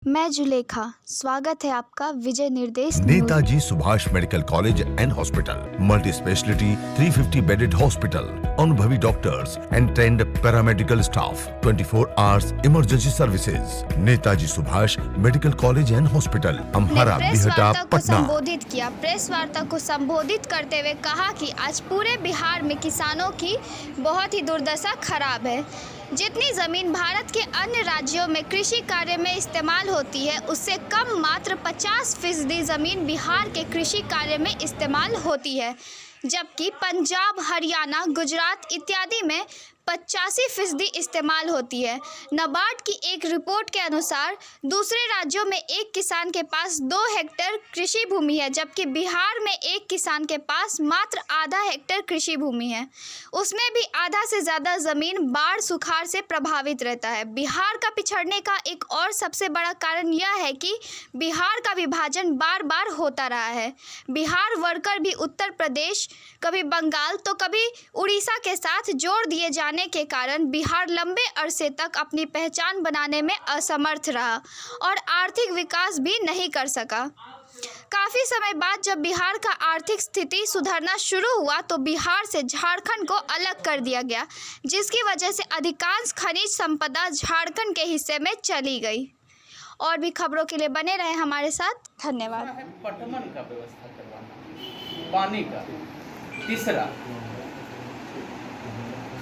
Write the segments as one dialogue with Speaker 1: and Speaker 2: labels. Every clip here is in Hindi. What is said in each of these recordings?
Speaker 1: मैं जुलेखा, स्वागत है आपका विजय निर्देश
Speaker 2: Netaji Subhash medical college and hospital, multi speciality 350 bedded hospital, अनुभवी doctors and trained paramedical staff, 24 hours emergency services. Netaji Subhash medical college and hospital, Amhara Bihta, Patna.
Speaker 1: संबोधित किया। प्रेस वार्ता को संबोधित करते हुए कहा कि आज पूरे बिहार में किसानों की बहुत ही दुर्दशा खराब है। जितनी ज़मीन भारत के अन्य राज्यों में कृषि कार्य में इस्तेमाल होती है, उससे कम मात्र 50% ज़मीन बिहार के कृषि कार्य में इस्तेमाल होती है, जबकि पंजाब, हरियाणा, गुजरात इत्यादि में 85% इस्तेमाल होती है। नाबार्ड की एक रिपोर्ट के अनुसार दूसरे राज्यों में एक किसान के पास 2 हेक्टेयर कृषि भूमि है, जबकि बिहार में एक किसान के पास मात्र आधा हेक्टेयर कृषि भूमि है। उसमें भी आधा से ज़्यादा ज़मीन बाढ़ सुखाड़ से प्रभावित रहता है। बिहार का पिछड़ने का एक और सबसे बड़ा कारण यह है कि बिहार का विभाजन बार बार होता रहा है। बिहार वर्कर भी उत्तर प्रदेश, कभी बंगाल तो कभी उड़ीसा के साथ जोड़ दिए जाने के कारण बिहार लंबे अरसे तक अपनी पहचान बनाने में असमर्थ रहा और आर्थिक विकास भी नहीं कर सका। काफ़ी समय बाद जब बिहार का आर्थिक स्थिति सुधरना शुरू हुआ तो बिहार से झारखंड को अलग कर दिया गया, जिसकी वजह से अधिकांश खनिज संपदा झारखंड के हिस्से में चली गई। और भी खबरों के लिए बने रहे हमारे साथ। धन्यवाद।
Speaker 3: पटवन का व्यवस्था करवाना, पानी का। तीसरा,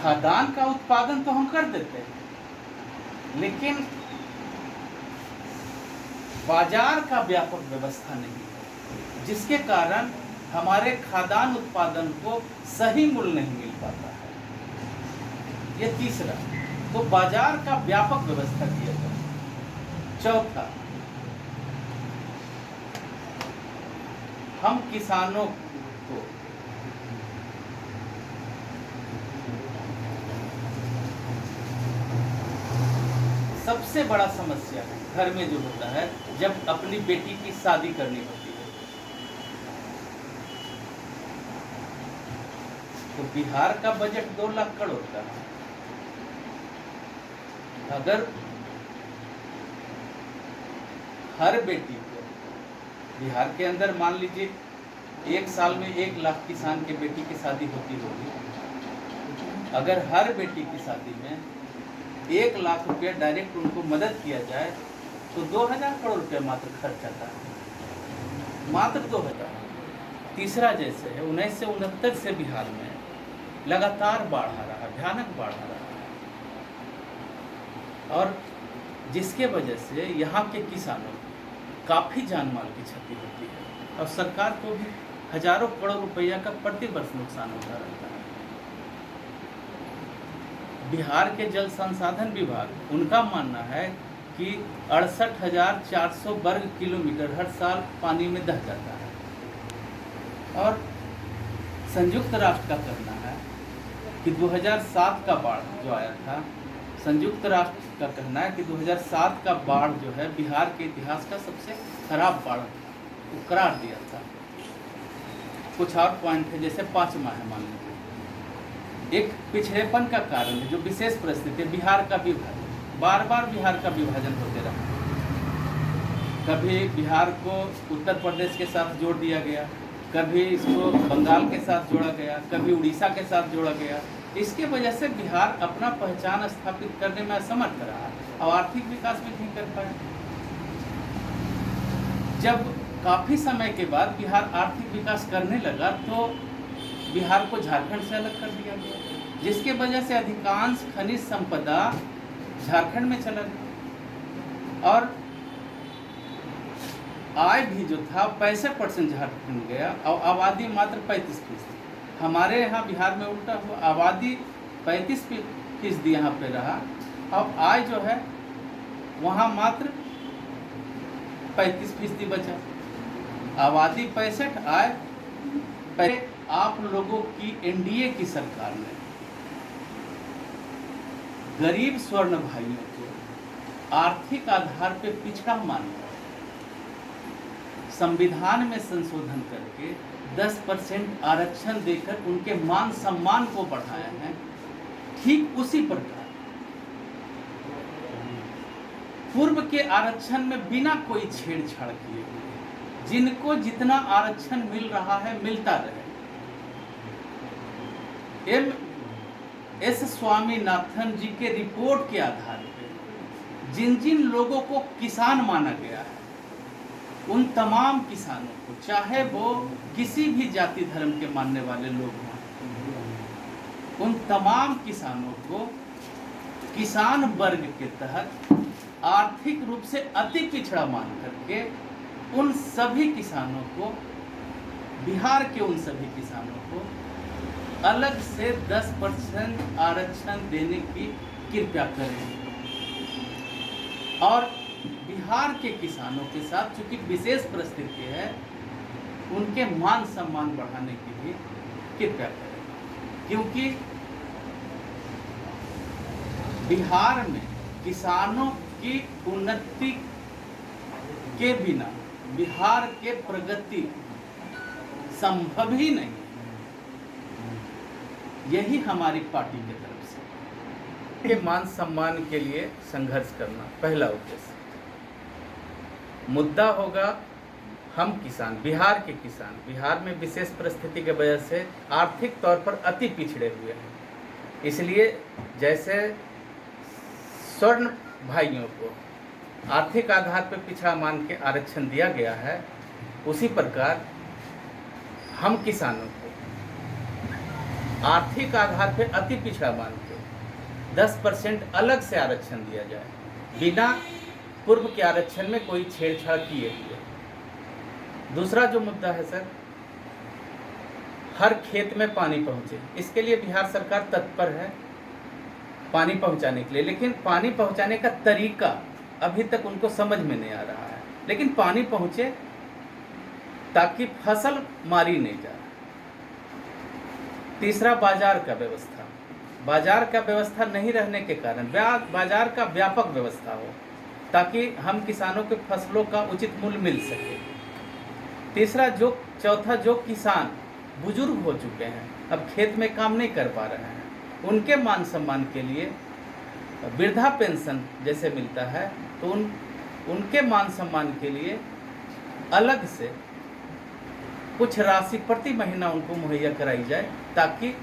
Speaker 3: खाद्यान्न का उत्पादन तो हम कर देते हैं, लेकिन बाजार का व्यापक व्यवस्था नहीं है, जिसके कारण हमारे खाद्यान्न उत्पादन को सही मूल्य नहीं मिल पाता है। ये तीसरा, तो बाजार का व्यापक व्यवस्था किया जाए। चौथा, हम किसानों को सबसे बड़ा समस्या घर में जो होता है, जब अपनी बेटी की शादी करनी होती है, तो बिहार का बजट 2 लाख करोड़ का है। अगर हर बेटी को बिहार के अंदर मान लीजिए 1 साल में 1 लाख किसान के बेटी की शादी होती होगी, अगर हर बेटी की शादी में 1 लाख रुपया डायरेक्ट उनको मदद किया जाए तो 2000 करोड़ रुपया मात्र खर्च आता है, मात्र 2000। तीसरा जैसे है 1969 से बिहार में लगातार बाढ़ आ रहा है, भयानक बाढ़ आ रहा है, और जिसके वजह से यहाँ के किसानों को काफ़ी जान माल की क्षति होती है और सरकार को भी हजारों करोड़ रुपया का प्रति वर्ष नुकसान होता रहता है। बिहार के जल संसाधन विभाग, उनका मानना है कि 68,400 वर्ग किलोमीटर हर साल पानी में दह जाता है, और संयुक्त राष्ट्र का कहना है कि 2007 का बाढ़ जो आया था, संयुक्त राष्ट्र का कहना है कि 2007 का बाढ़ जो है बिहार के इतिहास का सबसे खराब बाढ़ वो करार दिया था। कुछ और पॉइंट है, जैसे 5 माह मान लीजिए। एक पिछड़ेपन का कारण है, जो विशेष परिस्थिति है, बिहार का विभाजन। बार बार बिहार का विभाजन होते रहा। कभी बिहार को उत्तर प्रदेश के साथ जोड़ दिया गया, कभी इसको बंगाल के साथ जोड़ा गया, कभी उड़ीसा के साथ जोड़ा गया। इसके वजह से बिहार अपना पहचान स्थापित करने में असमर्थ रहा और आर्थिक विकास भी नहीं कर पाया। जब काफ़ी समय के बाद बिहार आर्थिक विकास करने लगा तो बिहार को झारखंड से अलग कर दिया गया, जिसके वजह से अधिकांश खनिज संपदा झारखंड में चला गया, और आय भी जो था 65% झारखंड गया और आबादी मात्र 35%। हमारे यहाँ बिहार में उल्टा हुआ, आबादी 35% यहाँ पे रहा और आय जो है वहाँ मात्र 35% बचा। आबादी 65, आय पहले। आप लोगों की एनडीए की सरकार ने गरीब स्वर्ण भाइयों को आर्थिक आधार पर पिछड़ा मानकर संविधान में संशोधन करके 10% आरक्षण देकर उनके मान सम्मान को बढ़ाया है। ठीक उसी प्रकार पूर्व के आरक्षण में बिना कोई छेड़छाड़ किए हुए जिनको जितना आरक्षण मिल रहा है मिलता रहे। एस स्वामीनाथन जी के रिपोर्ट के आधार पर जिन जिन लोगों को किसान माना गया है उन तमाम किसानों को, चाहे वो किसी भी जाति धर्म के मानने वाले लोग हों, उन तमाम किसानों को किसान वर्ग के तहत आर्थिक रूप से अति पिछड़ा मान करके उन सभी किसानों को, बिहार के उन सभी किसानों को अलग से 10% आरक्षण देने की कृपया करें। और बिहार के किसानों के साथ चूंकि विशेष परिस्थिति है, उनके मान सम्मान बढ़ाने की भी कृपया करें, क्योंकि बिहार में किसानों की उन्नति के बिना बिहार के प्रगति संभव ही नहीं। यही हमारी पार्टी की तरफ से के मान सम्मान के लिए संघर्ष करना पहला उद्देश्य। मुद्दा होगा हम किसान, बिहार के किसान, बिहार में विशेष परिस्थिति की वजह से आर्थिक तौर पर अति पिछड़े हुए हैं। इसलिए जैसे स्वर्ण भाइयों को आर्थिक आधार पर पिछड़ा मान के आरक्षण दिया गया है, उसी प्रकार हम किसानों को आर्थिक आधार पर अति पिछड़ा मान के 10% अलग से आरक्षण दिया जाए, बिना पूर्व के आरक्षण में कोई छेड़छाड़ किए हुए। दूसरा जो मुद्दा है सर, हर खेत में पानी पहुंचे, इसके लिए बिहार सरकार तत्पर है पानी पहुंचाने के लिए, लेकिन पानी पहुंचाने का तरीका अभी तक उनको समझ में नहीं आ रहा है। लेकिन पानी पहुंचे ताकि फसल मारी नहीं जाए। तीसरा बाजार का व्यवस्था, बाजार का व्यवस्था नहीं रहने के कारण बाजार का व्यापक व्यवस्था हो ताकि हम किसानों के फसलों का उचित मूल्य मिल सके। चौथा जो किसान बुजुर्ग हो चुके हैं, अब खेत में काम नहीं कर पा रहे हैं, उनके मान सम्मान के लिए वृद्धा पेंशन जैसे मिलता है तो उनके मान सम्मान के लिए अलग से कुछ राशि प्रति महीना उनको मुहैया कराई जाए ताकि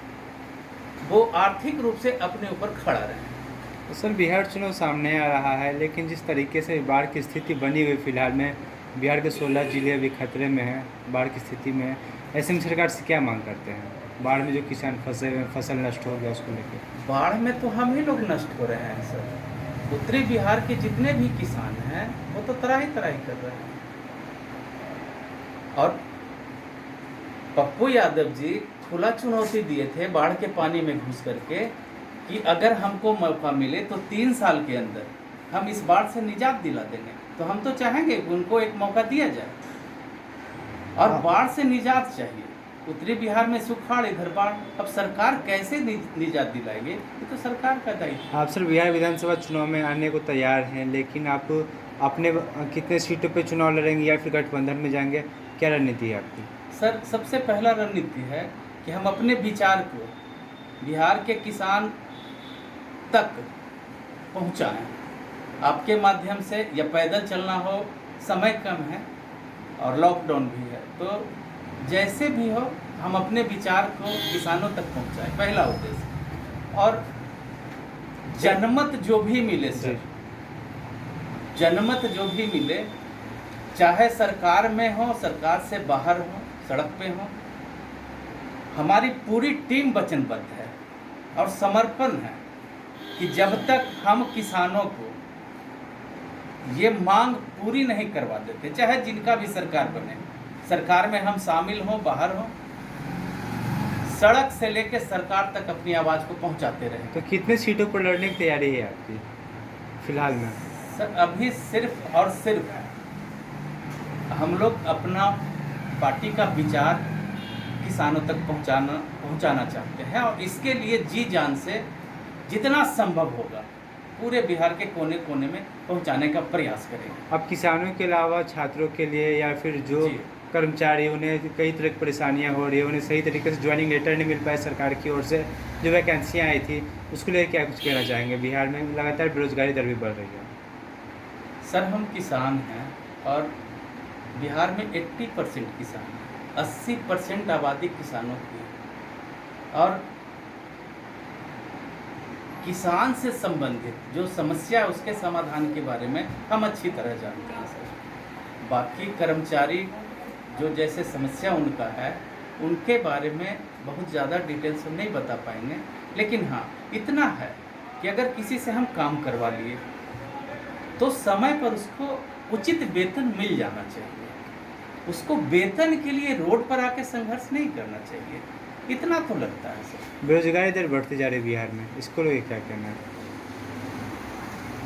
Speaker 3: वो आर्थिक रूप से अपने ऊपर खड़ा रहे।
Speaker 4: तो सर बिहार चुनाव सामने आ रहा है, लेकिन जिस तरीके से बाढ़ की स्थिति बनी हुई फिलहाल में, बिहार के 16 जिले अभी खतरे में हैं, बाढ़ की स्थिति में, ऐसे में सरकार से क्या मांग करते हैं? बाढ़ में जो किसान फंसे हुए, फसल नष्ट हो गया, उसको लेकर
Speaker 3: बाढ़ में तो हम ही लोग नष्ट हो रहे हैं सर। उत्तरी बिहार के जितने भी किसान हैं वो तो तराही तराही कर रहे हैं। और पप्पू यादव जी खुला चुनौती दिए थे बाढ़ के पानी में घुस करके कि अगर हमको मौका मिले तो 3 साल के अंदर हम इस बाढ़ से निजात दिला देंगे। तो हम तो चाहेंगे कि उनको एक मौका दिया जाए और बाढ़ से निजात चाहिए। उत्तरी बिहार में सुखाड़, इधर बाढ़, अब सरकार कैसे निजात दिलाएगी, ये तो सरकार का दायित्व।
Speaker 4: आप सर बिहार विधानसभा चुनाव में आने को तैयार हैं, लेकिन आप अपने कितने सीटों पे चुनाव लड़ेंगे या फिर गठबंधन में जाएंगे, क्या रणनीति है आपकी?
Speaker 3: सर सबसे पहला रणनीति है कि हम अपने विचार को बिहार के किसान तक पहुंचाएं। आपके माध्यम से या पैदल चलना हो, समय कम है और लॉकडाउन भी है, तो जैसे भी हो हम अपने विचार को किसानों तक पहुंचाएं, पहला उद्देश्य। और जनमत जो भी मिले सर, जनमत जो भी मिले, चाहे सरकार में हो, सरकार से बाहर हो, सड़क पे हो, हमारी पूरी टीम वचनबद्ध है और समर्पण है कि जब तक हम किसानों को ये मांग पूरी नहीं करवा देते, चाहे जिनका भी सरकार बने, सरकार में हम शामिल हों, बाहर हों, सड़क से लेकर सरकार तक अपनी आवाज़ को पहुंचाते रहें।
Speaker 4: तो कितने सीटों पर लड़ने की तैयारी है आपकी फिलहाल में?
Speaker 3: सर अभी सिर्फ और सिर्फ हम लोग अपना पार्टी का विचार किसानों तक पहुंचाना चाहते हैं और इसके लिए जी जान से जितना संभव होगा पूरे बिहार के कोने कोने में पहुंचाने का प्रयास करेंगे।
Speaker 4: अब किसानों के अलावा छात्रों के लिए या फिर जो कर्मचारी, उन्हें कई तरह की परेशानियां हो रही है, उन्हें सही तरीके से ज्वाइनिंग लेटर नहीं मिल पाए सरकार की ओर से, जो वैकेंसियाँ आई थी उसको लेकर क्या कुछ कहना चाहेंगे? बिहार में लगातार बेरोजगारी दर भी बढ़ रही है।
Speaker 3: सर हम किसान हैं और बिहार में 80% किसान हैं, 80% आबादी किसानों की है और किसान से संबंधित जो समस्या है उसके समाधान के बारे में हम अच्छी तरह जानते हैं सर। बाकी कर्मचारी जो जैसे समस्या उनका है उनके बारे में बहुत ज़्यादा डिटेल से नहीं बता पाएंगे, लेकिन हाँ इतना है कि अगर किसी से हम काम करवा लिए तो समय पर उसको उचित वेतन मिल जाना चाहिए, उसको वेतन के लिए रोड पर आके संघर्ष नहीं करना चाहिए, इतना तो लगता है सर।
Speaker 4: बेरोजगारी दर बढ़ती जा रही है बिहार में, इसको लेकर क्या कहना है?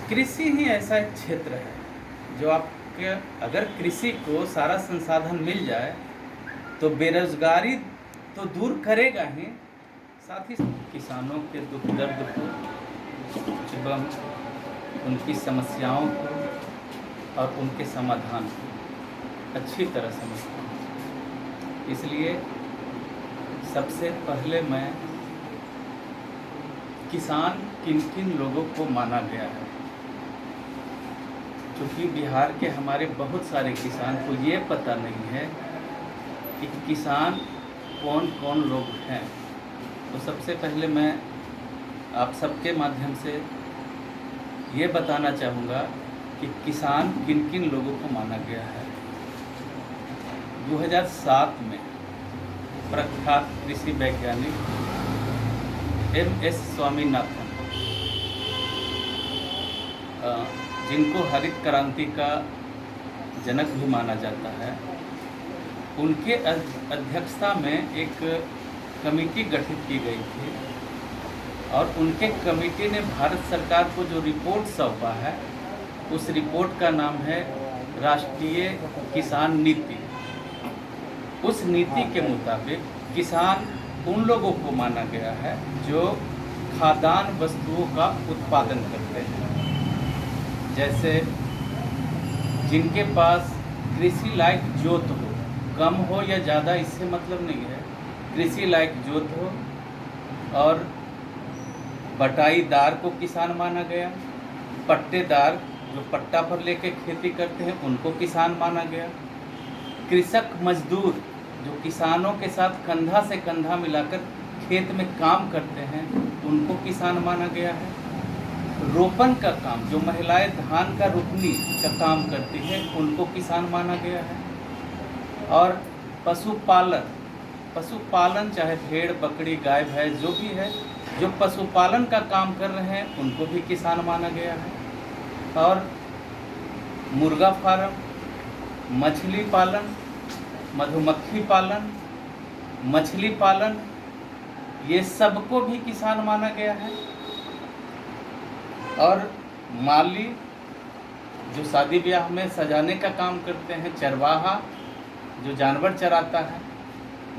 Speaker 3: कृषि ही ऐसा एक क्षेत्र है जो आपके अगर कृषि को सारा संसाधन मिल जाए तो बेरोजगारी तो दूर करेगा ही, साथ ही किसानों के दुख दर्द को एवं उनकी समस्याओं को और उनके समाधान को अच्छी तरह समझता हूँ। इसलिए सबसे पहले मैं किसान किन किन लोगों को माना गया है, क्योंकि बिहार के हमारे बहुत सारे किसान को ये पता नहीं है कि किसान कौन कौन लोग हैं। तो सबसे पहले मैं आप सबके माध्यम से ये बताना चाहूँगा कि किसान किन किन लोगों को माना गया है। 2007 में प्रख्यात कृषि वैज्ञानिक MS स्वामीनाथन, जिनको हरित क्रांति का जनक भी माना जाता है, उनके अध्यक्षता में एक कमेटी गठित की गई थी और उनके कमेटी ने भारत सरकार को जो रिपोर्ट सौंपा है उस रिपोर्ट का नाम है राष्ट्रीय किसान नीति। उस नीति के मुताबिक किसान उन लोगों को माना गया है जो खाद्यान्न वस्तुओं का उत्पादन करते हैं, जैसे जिनके पास कृषि लायक जोत हो, कम हो या ज़्यादा इससे मतलब नहीं है, कृषि लायक जोत हो, और बटाईदार को किसान माना गया, पट्टेदार जो पट्टा पर लेके खेती करते हैं उनको किसान माना गया, कृषक मजदूर जो किसानों के साथ कंधा से कंधा मिलाकर खेत में काम करते हैं उनको किसान माना गया है, रोपन का काम जो महिलाएं धान का रोपनी का काम करती हैं उनको किसान माना गया है, और पशुपालन चाहे भेड़ बकरी गाय भैंस जो भी है जो पशुपालन का काम कर रहे हैं उनको भी किसान माना गया है, और मुर्गा फार्म, मछली पालन, मधुमक्खी पालन, मछली पालन, ये सबको भी किसान माना गया है, और माली जो शादी ब्याह में सजाने का काम करते हैं, चरवाहा जो जानवर चराता है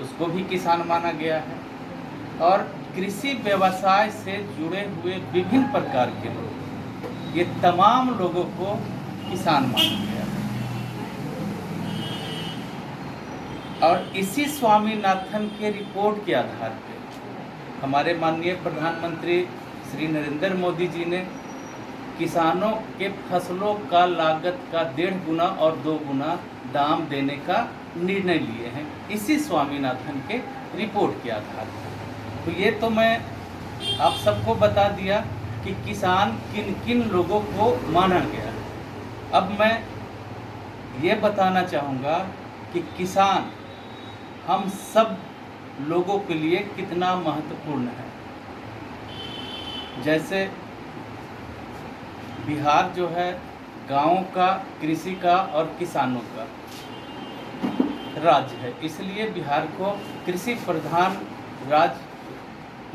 Speaker 3: उसको भी किसान माना गया है, और कृषि व्यवसाय से जुड़े हुए विभिन्न प्रकार के लोग, ये तमाम लोगों को किसान माना गया है। और इसी स्वामीनाथन के रिपोर्ट के आधार पर हमारे माननीय प्रधानमंत्री श्री नरेंद्र मोदी जी ने किसानों के फसलों का लागत का 1.5 गुना और 2 गुना दाम देने का निर्णय लिए हैं, इसी स्वामीनाथन के रिपोर्ट के आधार पर। तो ये तो मैं आप सबको बता दिया कि किसान किन किन लोगों को माना गया। अब मैं ये बताना चाहूँगा कि किसान हम सब लोगों के लिए कितना महत्वपूर्ण है। जैसे बिहार जो है गाँव का, कृषि का और किसानों का राज्य है, इसलिए बिहार को कृषि प्रधान राज्य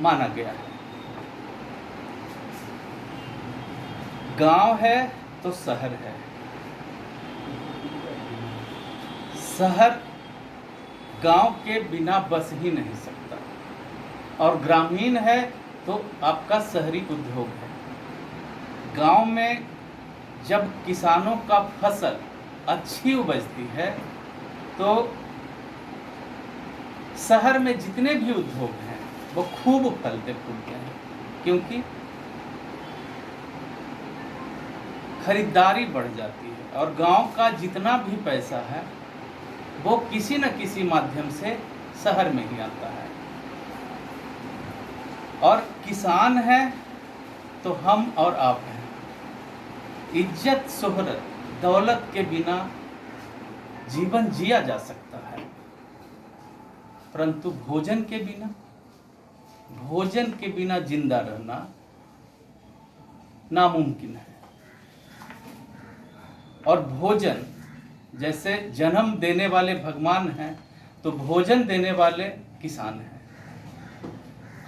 Speaker 3: माना गया है। गांव है तो शहर है, शहर गांव के बिना बस ही नहीं सकता, और ग्रामीण है तो आपका शहरी उद्योग है। गांव में जब किसानों का फसल अच्छी उपजती है तो शहर में जितने भी उद्योग हैं वो खूब फलते फूलते हैं, क्योंकि खरीदारी बढ़ जाती है और गांव का जितना भी पैसा है वो किसी न किसी माध्यम से शहर में ही आता है। और किसान है तो हम और आप हैं। इज्जत शोहरत दौलत के बिना जीवन जिया जा सकता है, परंतु भोजन के बिना जिंदा रहना नामुमकिन है। और भोजन जैसे जन्म देने वाले भगवान हैं तो भोजन देने वाले किसान हैं।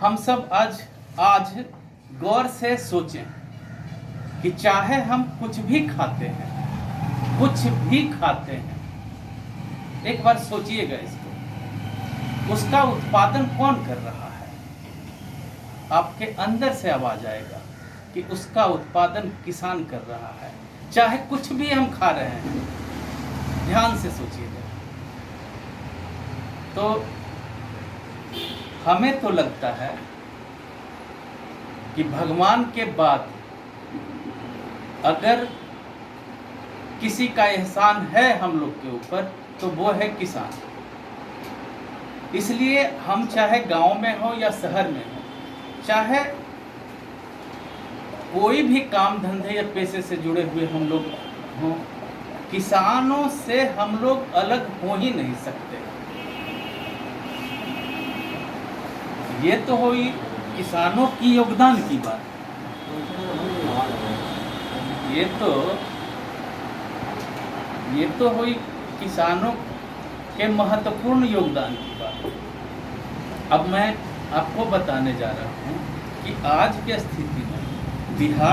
Speaker 3: हम सब आज गौर से सोचें कि चाहे हम कुछ भी खाते हैं, एक बार सोचिएगा इसको, उसका उत्पादन कौन कर रहा है? आपके अंदर से आवाज आएगा कि उसका उत्पादन किसान कर रहा है। चाहे कुछ भी हम खा रहे हैं, ध्यान से सोचिएगा। तो हमें तो लगता है कि भगवान के बाद अगर किसी का एहसान है हम लोग के ऊपर तो वो है किसान। इसलिए हम चाहे गांव में हो या शहर में हो, चाहे कोई भी काम धंधे या पैसे से जुड़े हुए हम लोग हों, किसानों से हम लोग अलग हो ही नहीं सकते। ये तो हुई किसानों की योगदान की बात, ये तो हुई किसानों के महत्वपूर्ण योगदान की बात। अब मैं आपको बताने जा रहा हूँ कि आज की स्थिति में बिहार